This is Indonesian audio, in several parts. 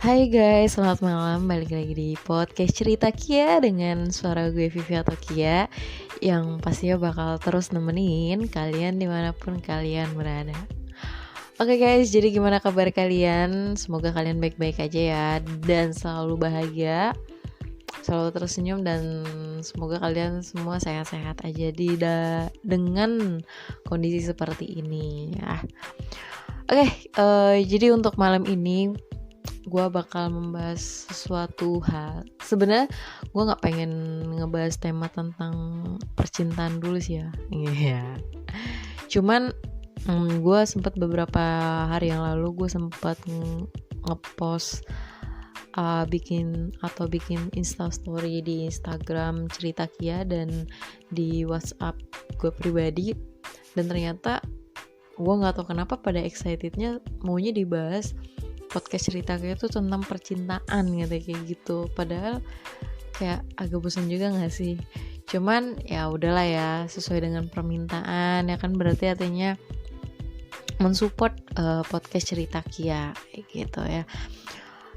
Hai guys, selamat malam. Balik lagi di podcast Cerita Kia dengan suara gue Vivi atau Kia, yang pastinya bakal terus nemenin kalian dimanapun kalian berada. Oke guys, jadi gimana kabar kalian? Semoga kalian baik-baik aja ya, dan selalu bahagia, selalu tersenyum, dan semoga kalian semua sehat-sehat aja dengan kondisi seperti ini ya. Oke, jadi untuk malam ini gue bakal membahas sesuatu hal. Sebenarnya gue nggak pengen ngebahas tema tentang percintaan dulu sih ya. Iya. Cuman gue sempat beberapa hari yang lalu gue sempat ngepost bikin instastory di Instagram Cerita Kia dan di WhatsApp gue pribadi, dan ternyata gue nggak tahu kenapa pada excitednya maunya dibahas podcast Cerita Kia itu tentang percintaan kayak gitu. Padahal kayak agak bosan juga nggak sih? Cuman ya udahlah ya, sesuai dengan permintaan ya kan, berarti artinya mensupport podcast Cerita Kia kayak gitu ya.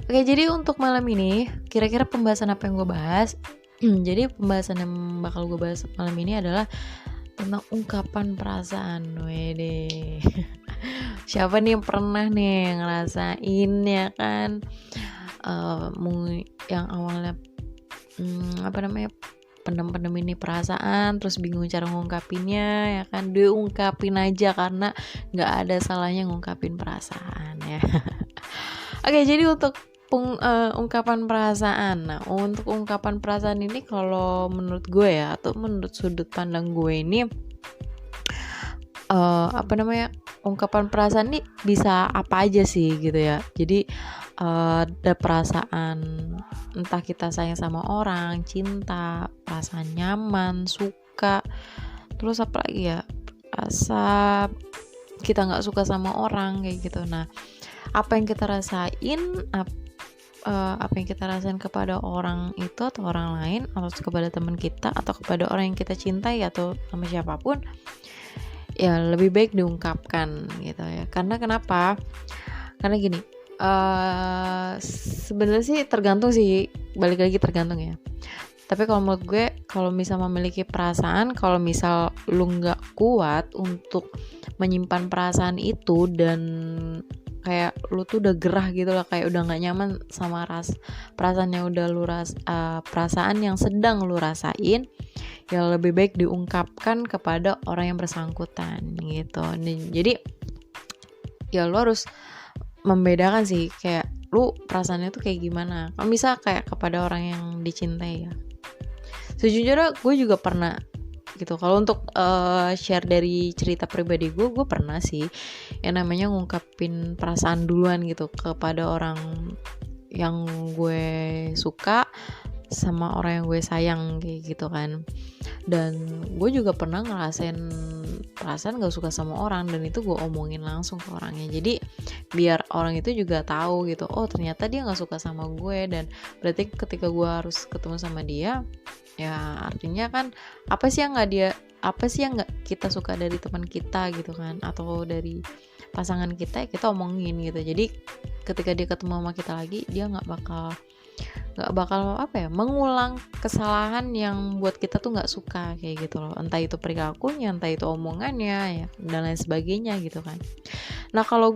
Oke, jadi untuk malam ini kira-kira pembahasan apa yang gue bahas? Jadi pembahasan yang bakal gue bahas malam ini adalah tentang ungkapan perasaan. Wede. Siapa nih yang pernah nih ngerasain ya kan, yang awalnya pendem ini perasaan, terus bingung cara ngungkapinnya ya kan, diungkapin aja karena nggak ada salahnya ngungkapin perasaan ya. Oke, jadi untuk ungkapan perasaan. Nah, untuk ungkapan perasaan ini kalau menurut gue ya, atau menurut sudut pandang gue ini, ungkapan perasaan ini bisa apa aja sih gitu ya. Jadi ada perasaan entah kita sayang sama orang, cinta, perasaan nyaman, suka, terus apa lagi ya, rasa kita nggak suka sama orang kayak gitu. Nah, apa yang kita rasain, apa yang kita rasain kepada orang itu atau orang lain, atau kepada teman kita, atau kepada orang yang kita cintai, atau sama siapapun, ya lebih baik diungkapkan gitu ya. Karena kenapa? Karena gini, sebenarnya sih tergantung sih, balik lagi tergantung ya. Tapi kalau menurut gue, kalau misal memiliki perasaan, kalau misal lu nggak kuat untuk menyimpan perasaan itu, dan kayak lu tuh udah gerah gitu lah, kayak udah nggak nyaman sama perasaan yang udah perasaan yang sedang lu rasain, ya lebih baik diungkapkan kepada orang yang bersangkutan gitu. Jadi ya lu harus membedakan sih, kayak lu perasaannya tuh kayak gimana. Kalau misal kayak kepada orang yang dicintai ya, sejujurnya gue juga pernah gitu. Kalau untuk share dari cerita pribadi gue pernah sih yang namanya ngungkapin perasaan duluan gitu kepada orang yang gue suka, sama orang yang gue sayang kayak gitu kan. Dan gue juga pernah ngerasain perasaan gak suka sama orang, dan itu gue omongin langsung ke orangnya. Jadi biar orang itu juga tahu gitu, oh ternyata dia gak suka sama gue, dan berarti ketika gue harus ketemu sama dia, ya artinya kan apa sih yang gak kita suka dari teman kita gitu kan, atau dari pasangan kita, ya kita omongin gitu. Jadi ketika dia ketemu sama kita lagi, dia gak bakal mengulang kesalahan yang buat kita tuh nggak suka kayak gitu loh, entah itu perilakunya, entah itu omongannya ya, dan lain sebagainya gitu kan. Nah, kalau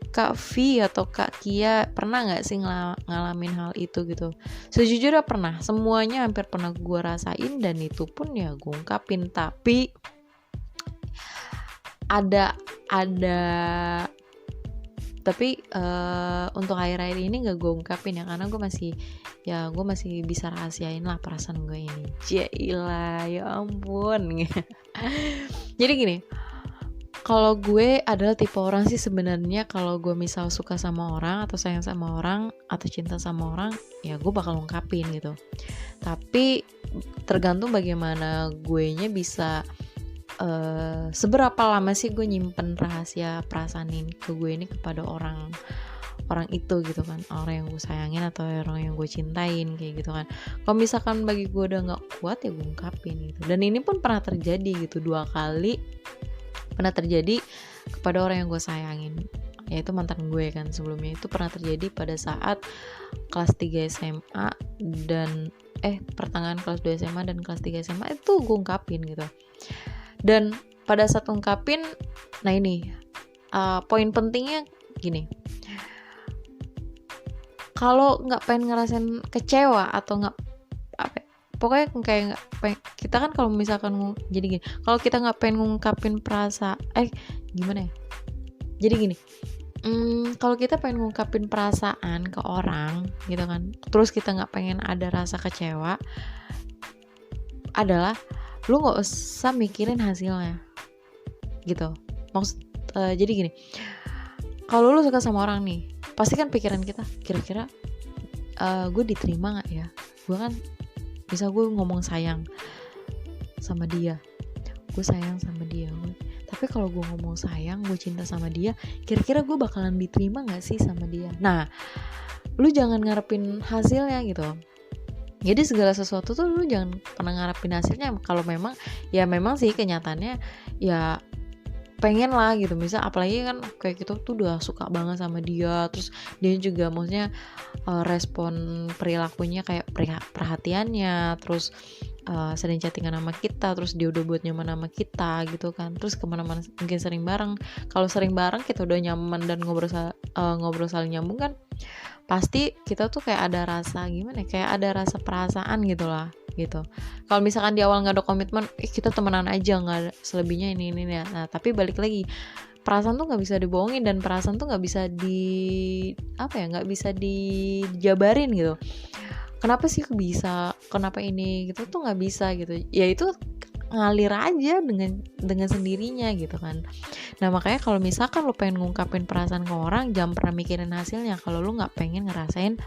Kak V atau Kak Kia pernah nggak sih ngalamin hal itu gitu? Sejujurnya pernah, semuanya hampir pernah gue rasain, dan itu pun ya gue ungkapin. Tapi untuk akhir-akhir ini gak gue ungkapin ya, karena gue masih bisa rahasiain lah perasaan gue ini. Jailah, ya ampun. Jadi gini, kalau gue adalah tipe orang sih sebenarnya, kalau gue misal suka sama orang, atau sayang sama orang, atau cinta sama orang, ya gue bakal ungkapin gitu. Tapi tergantung bagaimana guenya bisa, seberapa lama sih gue nyimpen rahasia perasaan ini ke gue ini kepada orang itu gitu kan, orang yang gue sayangin atau orang yang gue cintain kayak gitu kan. Kalau misalkan bagi gue udah nggak kuat, ya gue ungkapin gitu. Dan ini pun pernah terjadi gitu, 2 kali pernah terjadi kepada orang yang gue sayangin. yaitu mantan gue kan sebelumnya. Itu pernah terjadi pada saat kelas 3 SMA dan pertengahan kelas 2 SMA dan kelas 3 SMA itu gue ungkapin gitu. Dan pada saat ungkapin, nah ini poin pentingnya gini, kalau nggak pengen ngerasain kecewa atau nggak pokoknya kayak nggak kita kan kalau misalkan jadi gini, kalau kita nggak pengen ngungkapin perasaan gimana ya, jadi gini, kalau kita pengen ngungkapin perasaan ke orang gitu kan, terus kita nggak pengen ada rasa kecewa, adalah lu nggak usah mikirin hasilnya gitu. Jadi gini, kalau lu suka sama orang nih, pasti kan pikiran kita, kira-kira gue diterima nggak ya? Gue kan bisa gue ngomong sayang sama dia, gue sayang sama dia, tapi kalau gue ngomong sayang, gue cinta sama dia, kira-kira gue bakalan diterima nggak sih sama dia? Nah, lu jangan ngarepin hasilnya gitu. Jadi segala sesuatu tuh lu jangan pernah ngarepin hasilnya. Kalau memang sih kenyataannya ya pengen lah gitu, misal apalagi kan kayak gitu tuh udah suka banget sama dia, terus dia juga maksudnya respon perilakunya kayak perhatiannya, terus sering chattingan sama kita, terus dia udah buat nyaman sama kita gitu kan, terus kemana-mana mungkin sering bareng. Kalau sering bareng kita udah nyaman dan ngobrol saling nyambung kan, pasti kita tuh kayak ada rasa gimana, kayak ada rasa perasaan gitu lah gitu. Kalau misalkan di awal nggak ada komitmen, kita temenan aja, nggak ada selebihnya ini ya. Nah tapi balik lagi, perasaan tuh nggak bisa dibohongin, dan perasaan tuh nggak bisa nggak bisa dijabarin gitu. Kenapa sih bisa, kenapa ini gitu tuh nggak bisa gitu. Ya itu ngalir aja dengan sendirinya gitu kan. Nah makanya kalau misalkan lu pengen ngungkapin perasaan ke orang, jangan pernah mikirin hasilnya kalau lu nggak pengen ngerasain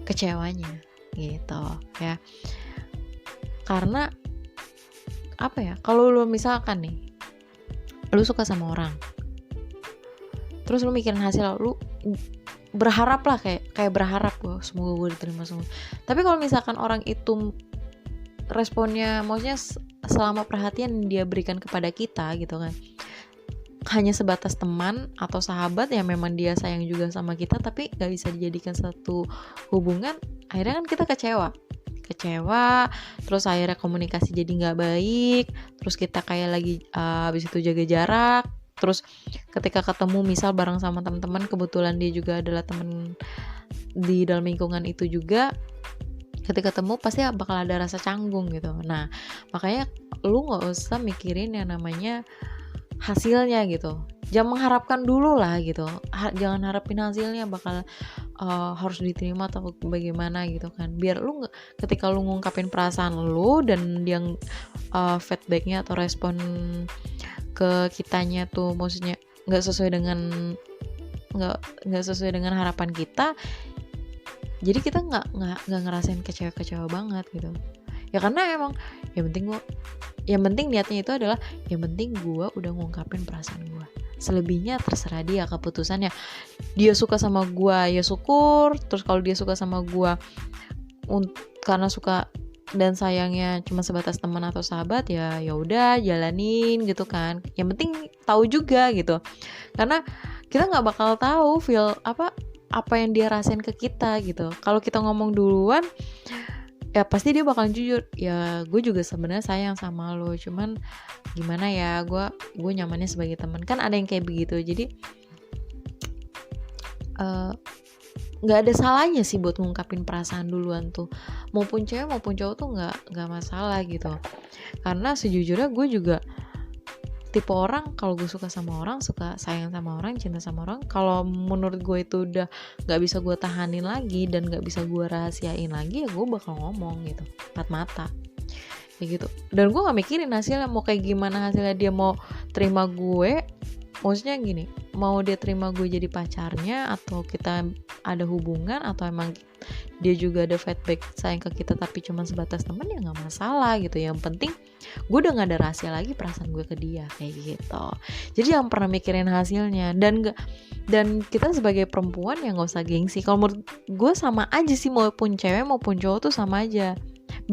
kecewanya gitu ya. Karena kalau lu misalkan nih lu suka sama orang, terus lu mikirin hasil, lu berharap lah kayak berharap semoga gue diterima semua. Tapi kalau misalkan orang itu responnya, maksudnya selama perhatian dia berikan kepada kita gitu kan, hanya sebatas teman atau sahabat yang memang dia sayang juga sama kita, tapi gak bisa dijadikan satu hubungan, akhirnya kan kita kecewa, terus akhirnya komunikasi jadi gak baik, terus kita kayak lagi habis itu jaga jarak, terus ketika ketemu misal bareng sama teman-teman, kebetulan dia juga adalah teman di dalam lingkungan itu juga, ketika ketemu pasti bakal ada rasa canggung gitu. Nah makanya lu gak usah mikirin yang namanya hasilnya gitu, jangan mengharapkan dulu lah gitu, jangan harapin hasilnya bakal harus diterima atau bagaimana gitu kan. Biar lu ketika lu ngungkapin perasaan lu dan yang feedbacknya atau respon ke kitanya tuh maksudnya nggak sesuai dengan harapan kita, jadi kita nggak ngerasain kecewa banget gitu ya. Karena emang yang penting niatnya itu adalah yang penting gue udah ngungkapin perasaan gue. Selebihnya terserah dia keputusannya. Dia suka sama gue ya syukur, terus kalau dia suka sama gue karena suka dan sayangnya cuma sebatas teman atau sahabat, ya udah jalanin gitu kan. Yang penting tahu juga gitu, karena kita nggak bakal tahu feel apa yang dia rasain ke kita gitu. Kalau kita ngomong duluan, ya pasti dia bakalan jujur, ya gue juga sebenarnya sayang sama lo, cuman gimana ya, gue nyamannya sebagai teman. Kan ada yang kayak begitu. Jadi nggak ada salahnya sih buat ngungkapin perasaan duluan tuh, maupun cewek maupun cowok tuh nggak masalah gitu. Karena sejujurnya gue juga tipe orang, kalau gue suka sama orang, suka sayang sama orang, cinta sama orang, kalau menurut gue itu udah gak bisa gue tahanin lagi dan gak bisa gue rahasiain lagi, ya gue bakal ngomong gitu, empat mata kayak gitu. Dan gue gak mikirin hasilnya mau kayak gimana, hasilnya dia mau terima gue, maksudnya gini, mau dia terima gue jadi pacarnya, atau kita ada hubungan, atau emang dia juga ada feedback sayang ke kita tapi cuma sebatas teman, ya gak masalah gitu. Yang penting gue udah gak ada rahasia lagi perasaan gue ke dia kayak gitu. Jadi jangan pernah mikirin hasilnya. Dan kita sebagai perempuan ya gak usah gengsi. Kalau menurut gue sama aja sih, maupun cewek maupun cowok tuh sama aja.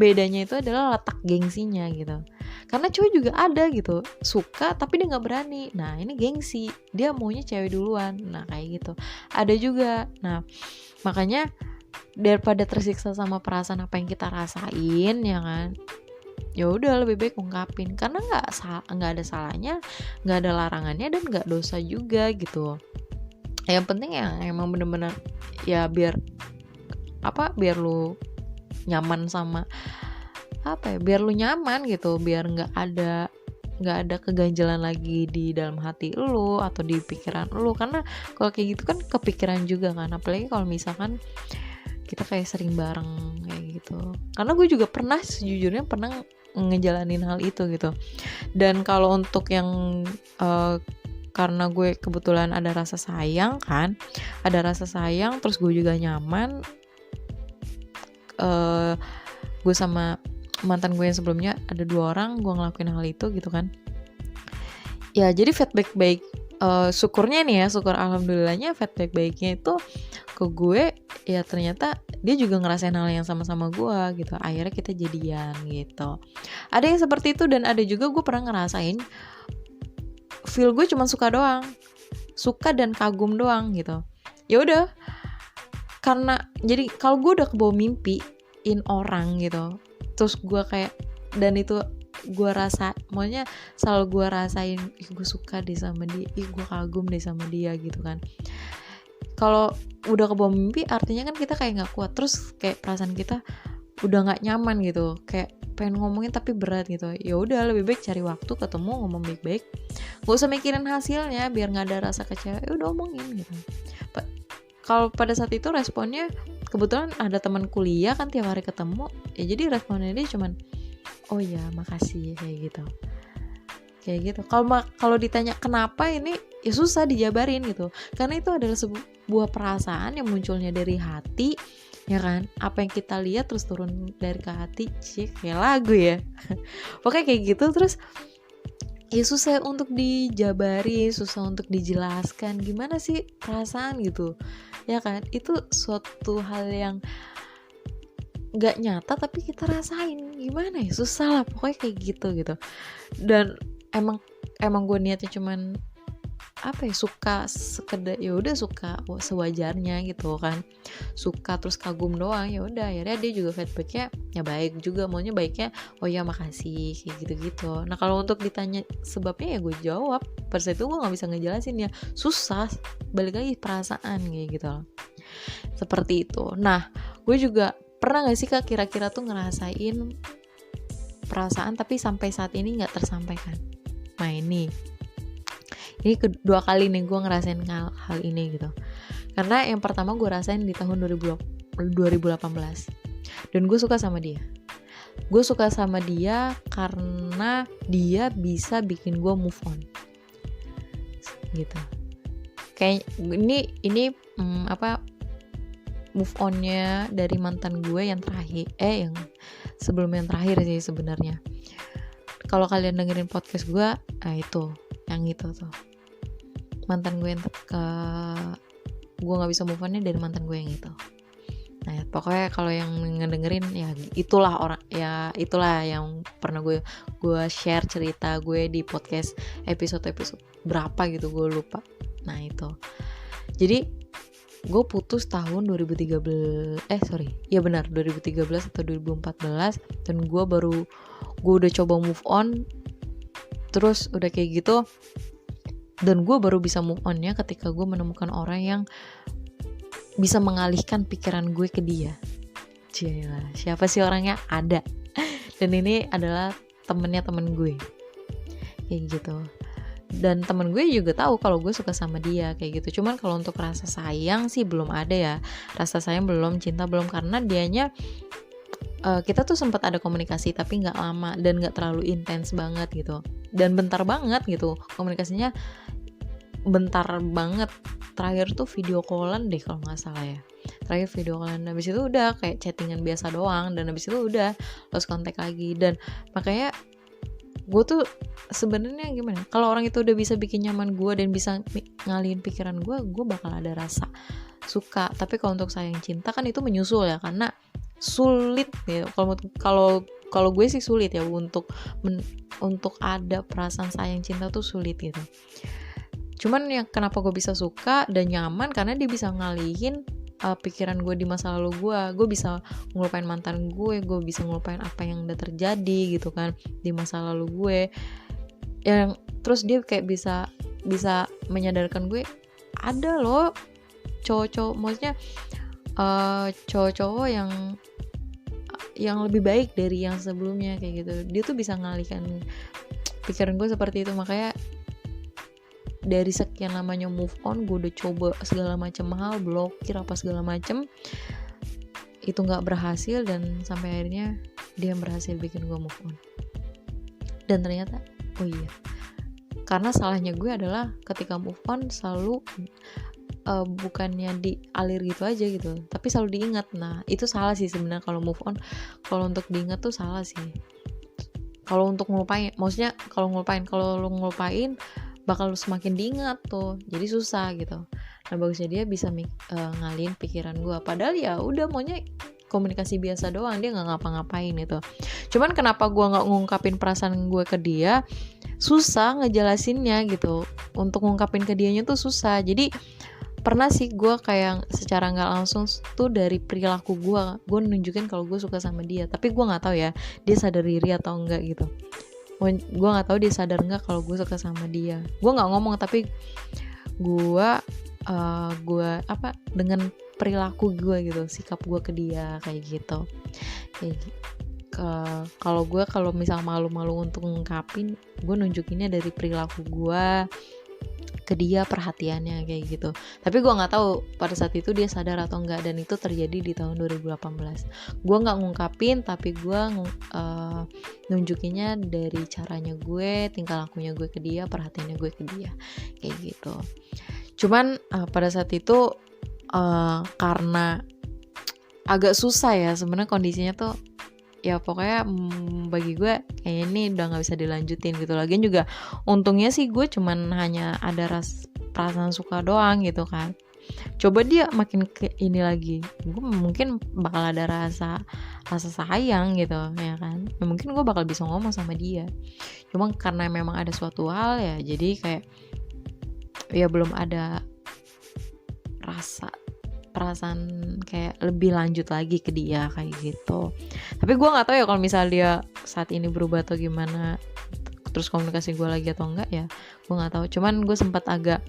Bedanya itu adalah letak gengsinya gitu. Karena cowok juga ada gitu, suka tapi dia nggak berani. Nah ini gengsi, dia maunya cewek duluan. Nah kayak gitu ada juga. Nah makanya daripada tersiksa sama perasaan apa yang kita rasain, ya kan, ya udah lebih baik ungkapin, karena nggak ada salahnya, nggak ada larangannya, dan nggak dosa juga gitu. Yang penting ya emang bener-bener ya biar lu nyaman sama biar lu nyaman gitu, biar nggak ada keganjalan lagi di dalam hati lu atau di pikiran lu. Karena kalau kayak gitu kan kepikiran juga kan, apalagi kalau misalkan kita kayak sering bareng kayak gitu. Karena gue juga sejujurnya pernah ngejalanin hal itu gitu. Dan kalau untuk yang karena gue kebetulan ada rasa sayang terus gue juga nyaman, gue sama mantan gue yang sebelumnya ada 2 orang gue ngelakuin hal itu gitu kan. Ya jadi feedback baik, syukurnya nih ya, syukur alhamdulillahnya feedback baiknya itu ke gue ya, ternyata dia juga ngerasain hal yang sama-sama gue gitu. Akhirnya kita jadian gitu. Ada yang seperti itu, dan ada juga gue pernah ngerasain feel gue cuma suka doang, suka dan kagum doang gitu. Ya udah, karena jadi kalau gue udah kebawa mimpiin orang gitu, terus gue kayak, dan itu gue rasa, maunya selalu gue rasain, gue suka deh sama dia, gue kagum deh sama dia gitu kan. Kalau udah kebawa mimpi artinya kan kita kayak nggak kuat, terus kayak perasaan kita udah nggak nyaman gitu, kayak pengen ngomongin tapi berat gitu. Ya udah lebih baik cari waktu ketemu, ngomong baik-baik, nggak usah mikirin hasilnya, biar nggak ada rasa kecewa. Ya udah omongin gitu. Kalau pada saat itu responnya, kebetulan ada teman kuliah kan tiap hari ketemu, ya jadi responnya dia cuman oh ya makasih kayak gitu. Kalau ditanya kenapa ini, ya susah dijabarin gitu, karena itu adalah sebuah perasaan yang munculnya dari hati, ya kan. Apa yang kita lihat terus turun dari ke hati, kayak lagu ya. Pokoknya kayak gitu. Terus ya susah untuk dijabari, susah untuk dijelaskan gimana sih perasaan gitu, ya kan. Itu suatu hal yang nggak nyata tapi kita rasain, gimana ya, susah lah pokoknya kayak gitu. Dan emang gue niatnya cuman suka sekedar, ya udah suka sewajarnya gitu kan, suka terus kagum doang. Ya udah akhirnya dia juga feedbacknya ya baik juga, maunya baiknya oh ya makasih kayak gitu. Nah kalau untuk ditanya sebabnya ya gue jawab pada saat itu gue nggak bisa ngejelasin, ya susah, balik lagi perasaan kayak gitu loh. Seperti itu. Nah gue juga pernah gak sih Kak kira-kira tuh ngerasain perasaan tapi sampai saat ini gak tersampaikan? Nah ini kedua kali nih gue ngerasain hal ini gitu. Karena yang pertama gue rasain di tahun 2018, dan gue suka sama dia. Gue suka sama dia karena dia bisa bikin gue move on gitu. Kayak ini move onnya dari mantan gue yang terakhir, yang sebelum yang terakhir sih sebenarnya. Kalau kalian dengerin podcast gue, itu yang itu tuh mantan gue yang gue nggak bisa move onnya dari mantan gue yang itu. Nah pokoknya kalau yang ngedengerin ya itulah yang pernah gue share cerita gue di podcast episode berapa gitu gue lupa. Nah itu jadi gue putus tahun 2013 atau 2014, dan gue udah coba move on, terus udah kayak gitu, dan gue baru bisa move onnya ketika gue menemukan orang yang bisa mengalihkan pikiran gue ke dia. Cialah, siapa sih orangnya? Ada. Dan ini adalah temennya temen gue kayak gitu. Dan temen gue juga tahu kalau gue suka sama dia kayak gitu. Cuman kalau untuk rasa sayang sih belum ada ya. Rasa sayang belum, cinta belum, karena dianya kita tuh sempat ada komunikasi tapi nggak lama dan nggak terlalu intens banget gitu. Dan bentar banget gitu komunikasinya, bentar banget. Terakhir tuh video callan deh kalau nggak salah ya. Terakhir video callan, habis itu udah kayak chattingan biasa doang, dan habis itu udah lost contact lagi. Dan makanya gue tuh sebenarnya gimana, kalau orang itu udah bisa bikin nyaman gue dan bisa ngalihin pikiran gue bakal ada rasa suka. Tapi kalau untuk sayang cinta kan itu menyusul ya, karena sulit ya. Kalau Kalau gue sih sulit ya untuk ada perasaan sayang cinta tuh sulit gitu. Cuman yang kenapa gue bisa suka dan nyaman karena dia bisa ngalihin pikiran gue di masa lalu gue bisa ngelupain mantan gue bisa ngelupain apa yang udah terjadi gitu kan di masa lalu gue. Yang terus dia kayak bisa menyadarkan gue ada loh cowok-cowok, maksudnya cowok-cowok yang lebih baik dari yang sebelumnya kayak gitu. Dia tuh bisa ngalihkan pikiran gue seperti itu. Makanya dari sekian lamanya move on, gue udah coba segala macam hal, blokir apa segala macam, itu nggak berhasil, dan sampai akhirnya dia berhasil bikin gue move on. Dan ternyata oh iya, karena salahnya gue adalah ketika move on selalu bukannya dialir gitu aja gitu, tapi selalu diingat. Nah itu salah sih sebenarnya. Kalau move on, kalau untuk diingat tuh salah sih. Kalau untuk ngelupain, maksudnya kalau lu ngelupain bakal semakin diingat tuh, jadi susah gitu. Nah bagusnya dia bisa ngalihin pikiran gue, padahal ya udah maunya komunikasi biasa doang, dia nggak ngapa-ngapain itu. Cuman kenapa gue nggak ngungkapin perasaan gue ke dia, susah ngejelasinnya gitu. Untuk ngungkapin ke dianya tuh susah. Jadi pernah sih gue kayak secara nggak langsung tuh dari perilaku gue nunjukin kalau gue suka sama dia, tapi gue nggak tahu ya dia sadar diri atau enggak gitu. Gue nggak tahu dia sadar nggak kalau gue suka sama dia. Gue nggak ngomong, tapi gue dengan perilaku gue gitu, sikap gue ke dia kayak gitu. Kalau misal malu-malu untuk ngungkapin, gue nunjukinnya dari perilaku gue ke dia, perhatiannya kayak gitu. Tapi gue nggak tahu pada saat itu dia sadar atau enggak, dan itu terjadi di tahun 2018. Gue nggak ngungkapin, tapi gue nunjukinnya dari caranya gue, tingkah lakunya gue ke dia, perhatiannya gue ke dia kayak gitu. Cuman pada saat itu karena agak susah ya sebenarnya kondisinya tuh, ya pokoknya bagi gue kayaknya ini udah nggak bisa dilanjutin gitu. Lagian juga untungnya sih gue cuman hanya ada perasaan suka doang gitu kan. Coba dia makin ke ini lagi, gue mungkin bakal ada rasa sayang gitu ya kan. Ya, mungkin gue bakal bisa ngomong sama dia. Cuma karena memang ada suatu hal ya, jadi kayak ya belum ada perasaan kayak lebih lanjut lagi ke dia kayak gitu. Tapi gue nggak tahu ya kalau misal dia saat ini berubah atau gimana, terus komunikasi gue lagi atau enggak ya, gue nggak tahu. Cuman gue sempat agak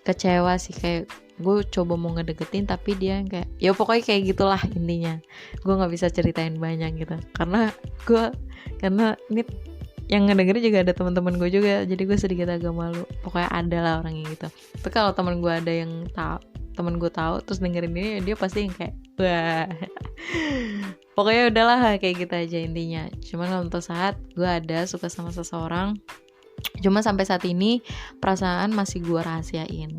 kecewa sih, kayak gue coba mau ngedeketin tapi dia kayak ya pokoknya kayak gitulah intinya. Gue nggak bisa ceritain banyak gitu karena ini yang ngedengerin juga ada teman-teman gue juga, jadi gue sedikit agak malu. Pokoknya ada lah orang yang gitu. Tapi kalau teman gue ada yang temen gue tahu terus dengerin ini, dia pasti yang kayak wah. Pokoknya udahlah kayak gitu aja intinya. Cuman untuk saat gue ada suka sama seseorang, cuma sampai saat ini perasaan masih gue rahasiain.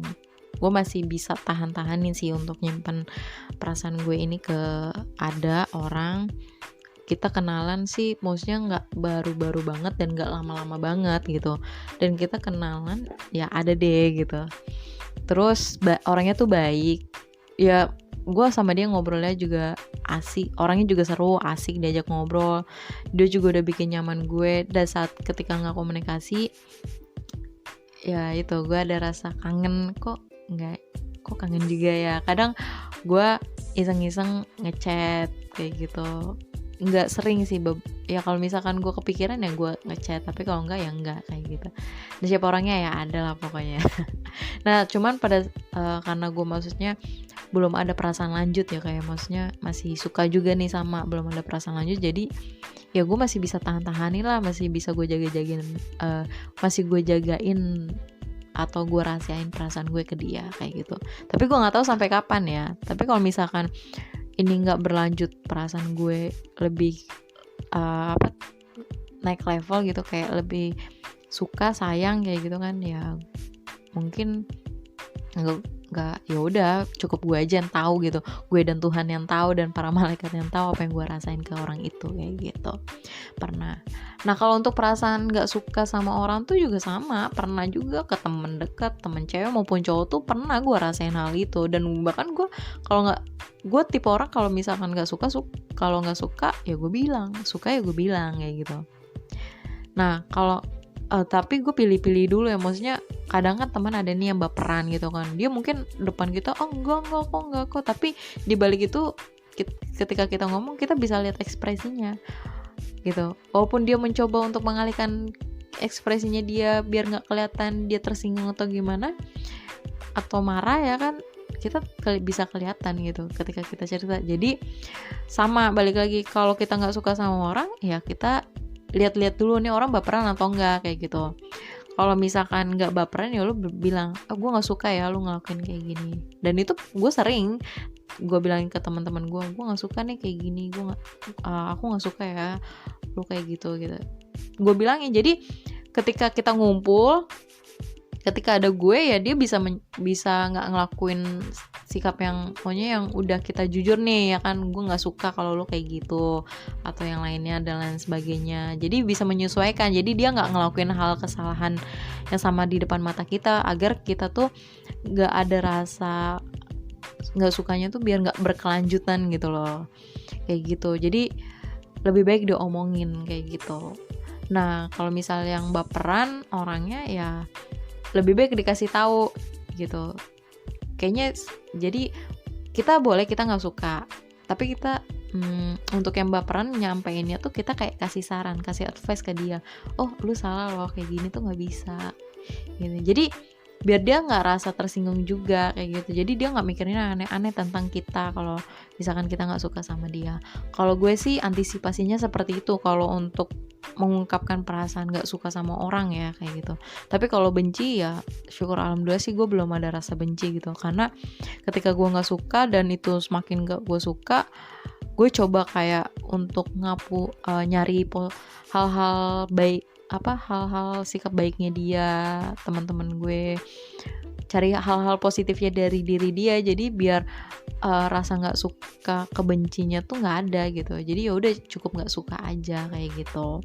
Gue masih bisa tahanin sih untuk nyimpen perasaan gue ini ke ada orang. Kita kenalan sih maksudnya nggak baru-baru banget dan nggak lama-lama banget gitu, dan kita kenalan ya ada deh gitu. Terus orangnya tuh baik ya, gue sama dia ngobrolnya juga asik, orangnya juga seru, asik diajak ngobrol. Dia juga udah bikin nyaman gue. Dan saat ketika nggak komunikasi ya itu gue ada rasa kangen, kok kangen juga ya. Kadang gue iseng-iseng ngechat kayak gitu, nggak sering sih ya, kalau misalkan gue kepikiran ya gue ngechat, tapi kalau enggak ya enggak kayak gitu. Dan siapa orangnya ya ada lah pokoknya. Nah cuman karena gue maksudnya belum ada perasaan lanjut ya, kayak maksudnya masih suka juga nih sama, belum ada perasaan lanjut, jadi ya gue masih bisa tahan-tahanin lah, masih bisa gue masih gue jagain atau gue rahasiain perasaan gue ke dia kayak gitu. Tapi gue nggak tahu sampai kapan ya. Tapi kalau misalkan ini nggak berlanjut, perasaan gue lebih naik level gitu, kayak lebih suka sayang kayak gitu kan ya, mungkin nggak, ya udah cukup gue aja yang tahu gitu, gue dan Tuhan yang tahu dan para malaikat yang tahu apa yang gue rasain ke orang itu, kayak gitu. Pernah. Nah kalau untuk perasaan nggak suka sama orang tuh juga sama, pernah juga ke temen dekat, temen cewek maupun cowok tuh pernah gue rasain hal itu. Dan bahkan gue kalau nggak, gue tipe orang kalau misalkan nggak suka, kalau nggak suka ya gue bilang, suka ya gue bilang, kayak gitu. Nah kalau tapi gue pilih-pilih dulu ya, maksudnya kadang kan teman ada nih yang baperan gitu kan, dia mungkin depan kita enggak kok, tapi di balik itu ketika kita ngomong kita bisa lihat ekspresinya gitu. Walaupun dia mencoba untuk mengalihkan ekspresinya dia biar nggak kelihatan dia tersinggung atau gimana atau marah, ya kan, kita bisa kelihatan gitu ketika kita cerita. Jadi sama, balik lagi, kalau kita nggak suka sama orang ya kita lihat-lihat dulu nih orang baperan atau enggak, kayak gitu. Kalau misalkan nggak baperan ya lu bilang, gue nggak suka ya lu ngelakuin kayak gini. Dan itu gue sering gue bilangin ke teman-teman gue nggak suka nih kayak gini, aku nggak suka ya lu kayak gitu. Gue bilangin. Jadi ketika kita ngumpul, ketika ada gue ya dia bisa nggak ngelakuin sikap yang pokoknya yang udah kita jujur nih, ya kan, gue nggak suka kalau lo kayak gitu atau yang lainnya dan lain sebagainya. Jadi bisa menyesuaikan, jadi dia nggak ngelakuin hal kesalahan yang sama di depan mata kita, agar kita tuh nggak ada rasa nggak sukanya tuh biar nggak berkelanjutan gitu loh, kayak gitu. Jadi lebih baik diomongin kayak gitu. Nah kalau misalnya yang baperan orangnya ya lebih baik dikasih tahu gitu. Kayaknya jadi kita nggak suka, tapi kita untuk yang baperan nyampeinnya tuh kita kayak kasih saran, kasih advice ke dia. Oh lu salah loh, kayak gini tuh nggak bisa gitu. Jadi biar dia nggak rasa tersinggung juga, kayak gitu. Jadi dia nggak mikirin aneh-aneh tentang kita kalau misalkan kita nggak suka sama dia. Kalau gue sih antisipasinya seperti itu kalau untuk mengungkapkan perasaan nggak suka sama orang ya, kayak gitu. Tapi kalau benci ya syukur alhamdulillah sih gue belum ada rasa benci gitu, karena ketika gue nggak suka dan itu semakin nggak gue suka, gue coba kayak untuk nyari hal-hal baik, hal-hal sikap baiknya dia, teman-teman gue, cari hal-hal positifnya dari diri dia. Jadi biar rasa nggak suka kebencinya tuh nggak ada gitu. Jadi ya udah cukup nggak suka aja, kayak gitu.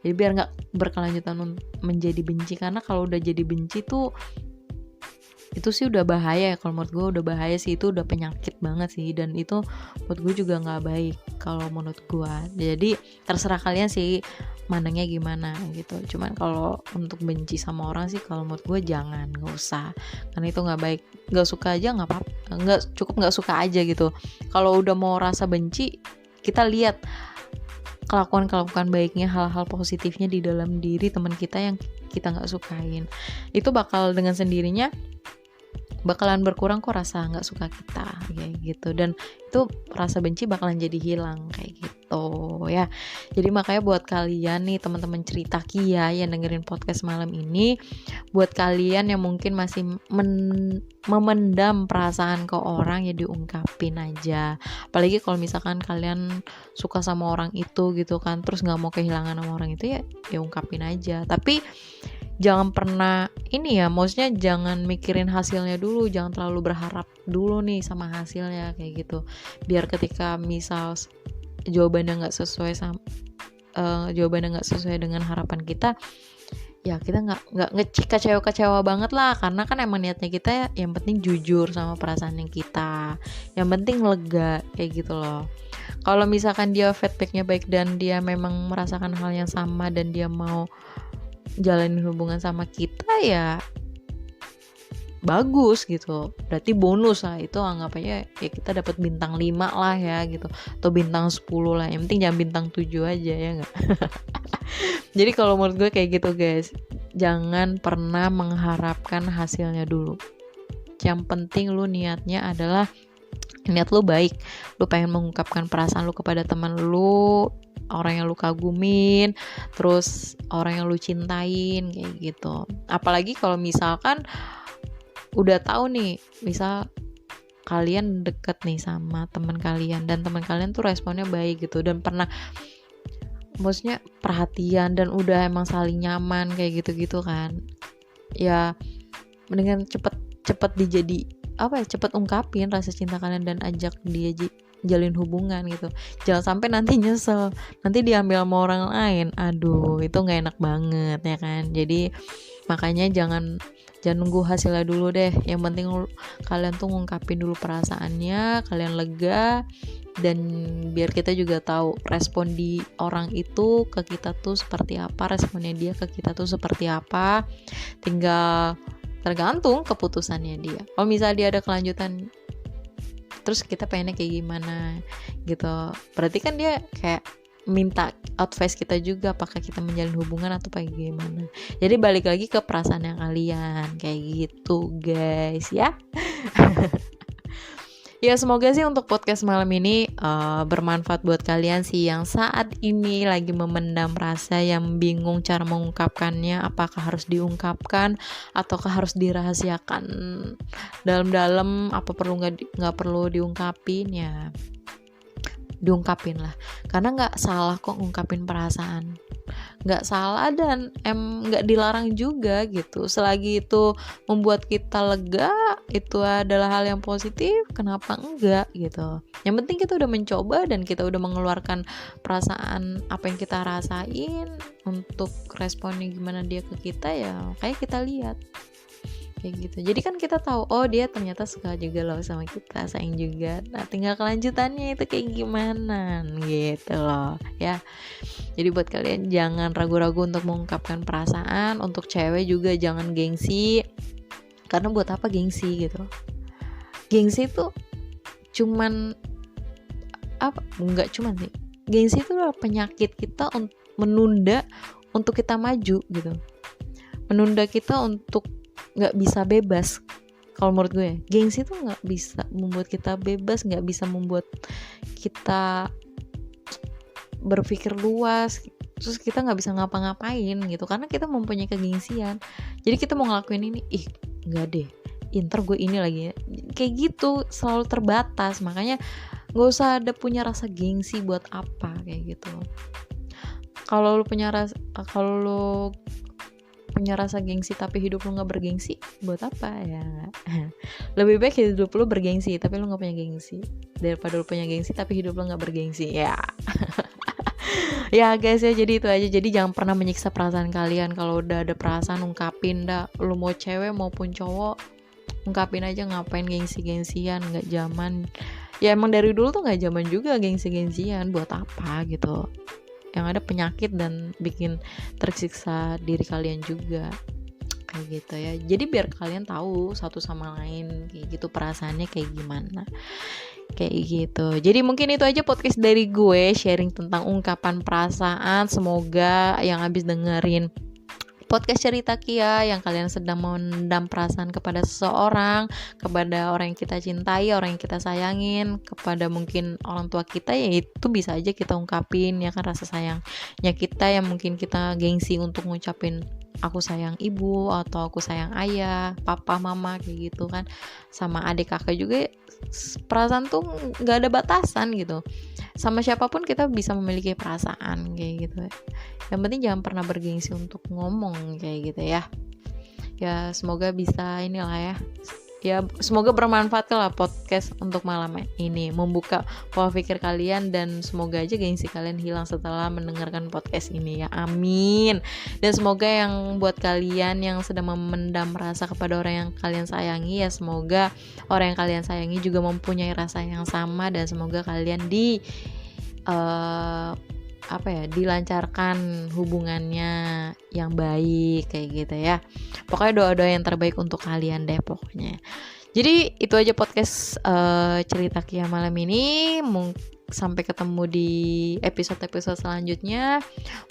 Jadi biar nggak berkelanjutan menjadi benci, karena kalau udah jadi benci tuh itu sih udah bahaya ya. Kalau menurut gue udah bahaya sih, itu udah penyakit banget sih, dan itu menurut gue juga nggak baik kalau menurut gue. Jadi terserah kalian sih mandangnya gimana gitu. Cuman kalau untuk benci sama orang sih kalau menurut gue jangan, nggak usah, karena itu nggak baik. Nggak suka aja nggak apa-apa, nggak suka aja gitu. Kalau udah mau rasa benci, kita lihat kelakuan baiknya, hal-hal positifnya di dalam diri teman kita yang kita nggak sukain. Itu bakal dengan sendirinya bakalan berkurang kok rasa nggak suka kita, kayak gitu. Dan itu rasa benci bakalan jadi hilang, kayak gitu ya. Jadi makanya buat kalian nih teman-teman cerita Kia yang dengerin podcast malam ini, buat kalian yang mungkin masih memendam perasaan ke orang, ya diungkapin aja. Apalagi kalau misalkan kalian suka sama orang itu gitu kan, terus nggak mau kehilangan sama orang itu, ya ungkapin aja. Tapi jangan pernah ini ya, maksudnya jangan mikirin hasilnya dulu, jangan terlalu berharap dulu nih sama hasilnya, kayak gitu. Biar ketika misal jawabannya nggak sesuai dengan harapan kita, ya kita nggak kecewa banget lah, karena kan emang niatnya kita yang penting jujur sama perasaan yang kita, yang penting lega, kayak gitu loh. Kalau misalkan dia feedbacknya baik dan dia memang merasakan hal yang sama dan dia mau jalanin hubungan sama kita, ya bagus gitu, berarti bonus lah, itu anggap aja ya kita dapat bintang 5 lah ya gitu, atau bintang 10 lah, yang penting jangan bintang 7 aja, ya nggak? Jadi kalau menurut gue kayak gitu guys, jangan pernah mengharapkan hasilnya dulu. Yang penting lu niatnya adalah niat lu baik, lu pengen mengungkapkan perasaan lu kepada teman lu, orang yang lu kagumin, terus orang yang lu cintain, kayak gitu. Apalagi kalau misalkan udah tahu nih, misal kalian deket nih sama teman kalian dan teman kalian tuh responnya baik gitu, dan pernah maksudnya perhatian dan udah emang saling nyaman kayak gitu-gitu kan, ya mendingan cepet cepet ungkapin rasa cinta kalian dan ajak dia jalin hubungan gitu. Jangan sampai nanti nyesel, nanti diambil sama orang lain, aduh itu nggak enak banget ya kan. Jadi makanya jangan nunggu hasilnya dulu deh. Yang penting kalian tuh ngungkapin dulu perasaannya, kalian lega, dan biar kita juga tahu respon di orang itu ke kita tuh seperti apa, responnya dia ke kita tuh seperti apa. Tinggal tergantung keputusannya dia. Kalau misalnya dia ada kelanjutan, terus kita pengennya kayak gimana gitu, berarti kan dia kayak minta advice kita juga, apakah kita menjalin hubungan atau kayak gimana. Jadi balik lagi ke perasaan yang kalian kayak gitu guys ya. Ya semoga sih untuk podcast malam ini bermanfaat buat kalian sih yang saat ini lagi memendam rasa, yang bingung cara mengungkapkannya, apakah harus diungkapkan ataukah harus dirahasiakan dalam-dalam, apa perlu nggak perlu diungkapin, ya diungkapin lah, karena nggak salah kok ngungkapin perasaan, nggak salah dan nggak dilarang juga gitu. Selagi itu membuat kita lega, itu adalah hal yang positif, kenapa enggak gitu. Yang penting kita udah mencoba dan kita udah mengeluarkan perasaan apa yang kita rasain. Untuk responnya gimana dia ke kita, ya kayak kita lihat kayak gitu. Jadi kan kita tahu, oh dia ternyata suka juga loh sama kita, sayang juga. Nah tinggal kelanjutannya itu kayak gimana gitu loh ya. Jadi buat kalian jangan ragu-ragu untuk mengungkapkan perasaan. Untuk cewek juga jangan gengsi, karena buat apa gengsi gitu. Gengsi itu cuman enggak cuman sih, gengsi itu adalah penyakit kita menunda untuk kita maju gitu, menunda kita untuk nggak bisa bebas. Kalau menurut gue, gengsi itu nggak bisa membuat kita bebas, nggak bisa membuat kita berpikir luas, terus kita nggak bisa ngapa-ngapain gitu, karena kita mempunyai kegengsian. Jadi kita mau ngelakuin ini, nggak deh, ntar gue ini lagi, kayak gitu, selalu terbatas. Makanya nggak usah ada punya rasa gengsi, buat apa kayak gitu. Kalau lu punya rasa gengsi tapi hidup lu gak bergengsi, buat apa ya? Lebih baik hidup lu bergengsi tapi lu gak punya gengsi, daripada lu punya gengsi tapi hidup lu gak bergengsi ya. Ya guys ya, jadi itu aja. Jadi jangan pernah menyiksa perasaan kalian. Kalau udah ada perasaan, ungkapin dah. Lu mau cewek maupun cowok, ungkapin aja. Ngapain gengsi-gengsian, gak zaman. Ya emang dari dulu tuh gak zaman juga gengsi-gengsian, buat apa gitu. Yang ada penyakit dan bikin tersiksa diri kalian juga kayak gitu ya. Jadi biar kalian tahu satu sama lain kayak gitu, perasaannya kayak gimana kayak gitu. Jadi mungkin itu aja podcast dari gue, sharing tentang ungkapan perasaan. Semoga yang habis dengerin podcast cerita Kia, yang kalian sedang mendam perasaan kepada seseorang, kepada orang yang kita cintai, orang yang kita sayangin, kepada mungkin orang tua kita, ya itu bisa aja kita ungkapin ya kan, rasa sayangnya kita yang mungkin kita gengsi untuk ngucapin aku sayang ibu atau aku sayang ayah, papa, mama kayak gitu kan. Sama adik kakak juga, perasaan tuh gak ada batasan gitu. Sama siapapun kita bisa memiliki perasaan kayak gitu. Yang penting jangan pernah bergengsi untuk ngomong kayak gitu ya. Ya semoga bisa inilah ya. Ya semoga bermanfaat lah podcast untuk malam ini, membuka pola pikir kalian, dan semoga aja gengsi kalian hilang setelah mendengarkan podcast ini ya, amin. Dan semoga yang buat kalian yang sedang memendam rasa kepada orang yang kalian sayangi, ya semoga orang yang kalian sayangi juga mempunyai rasa yang sama, dan semoga kalian dilancarkan hubungannya yang baik kayak gitu ya. Pokoknya doa-doa yang terbaik untuk kalian deh pokoknya. Jadi itu aja podcast cerita Kia malam ini. Sampai ketemu di episode-episode selanjutnya.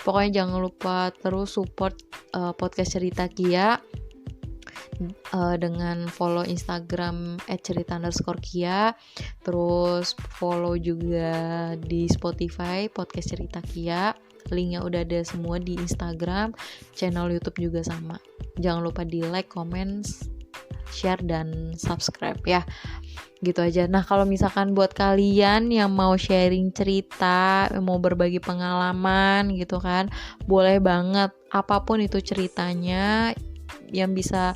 Pokoknya jangan lupa terus support podcast cerita Kia dengan follow Instagram @cerita_Kia, terus follow juga di Spotify podcast cerita Kia, linknya udah ada semua di Instagram, channel YouTube juga sama. Jangan lupa di like, comment, share, dan subscribe ya. Gitu aja. Nah kalau misalkan buat kalian yang mau sharing cerita, mau berbagi pengalaman gitu kan, boleh banget, apapun itu ceritanya yang bisa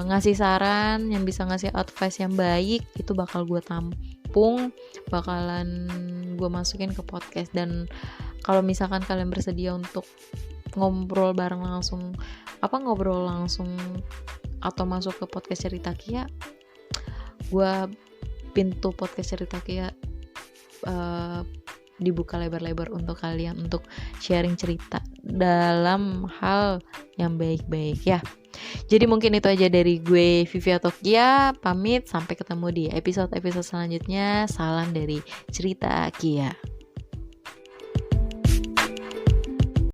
ngasih saran, yang bisa ngasih advice yang baik, itu bakal gue tampung, bakalan gue masukin ke podcast. Dan kalau misalkan kalian bersedia untuk ngobrol langsung atau masuk ke podcast Cerita Kia, gue pintu podcast Cerita Kia dibuka lebar-lebar untuk kalian untuk sharing cerita dalam hal yang baik-baik ya. Jadi mungkin itu aja dari gue, Vivi Atokia, pamit, sampai ketemu di episode-episode selanjutnya. Salam dari Cerita Kia.